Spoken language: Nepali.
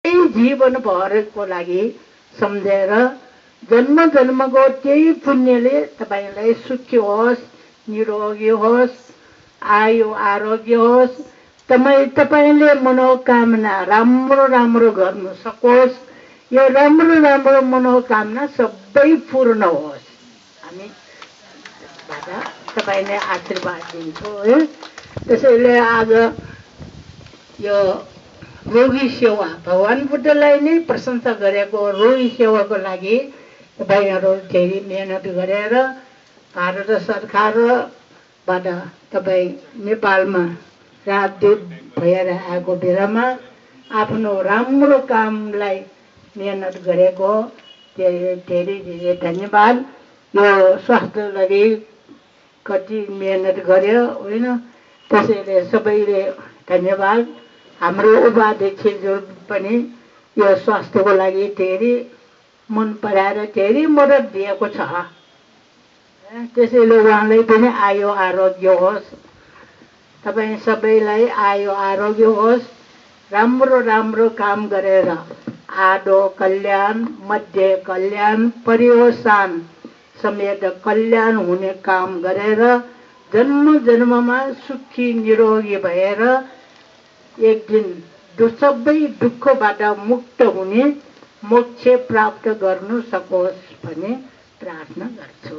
त्यही जीवनभरको लागि सम्झेर जन्म जन्मको त्यही पुण्यले तपाईँलाई सुखी होस्, निरोगी होस्, आयु आरोग्य होस्, तपाईँले मनोकामना राम्रो राम्रो गर्नु सकोस्। यो राम्रो राम्रो मनोकामना सबै पूर्ण होस्। हामी तपाईँले आशीर्वाद दिन्छौँ है। त्यसैले आज यो रोगी सेवा भगवान बुद्धलाई नै प्रशंसा गरेको रोगी सेवाको लागि तपाईँहरू धेरै मेहनत गरेर भारत सरकारबाट तपाईँ नेपालमा राजदूत भएर आएको बेलामा आफ्नो राम्रो कामलाई मेहनत गरेको धेरै धेरै धेरै धन्यवाद। यो स्वास्थ्य लागि कति मेहनत गर्यो होइन, त्यसैले सबैले धन्यवाद। हाम्रो उपाध्यक्षज्यू पनि यो स्वास्थ्यको लागि धेरै मन पराएर धेरै मद्दत दिएको छ। त्यसैले उहाँलाई पनि आयु आरोग्य होस्, तपाईँ सबैलाई आयु आरोग्य होस्, राम्रो राम्रो काम गरेर आदो कल्याण, मध्य कल्याण, पर्यवसान समेत कल्याण हुने काम गरेर जन्म जन्ममा सुखी निरोगी भएर एक दिन सबै दुःखबाट मुक्त हुने मोक्ष प्राप्त गर्नु सकोस् भन्ने प्रार्थना गर्छु।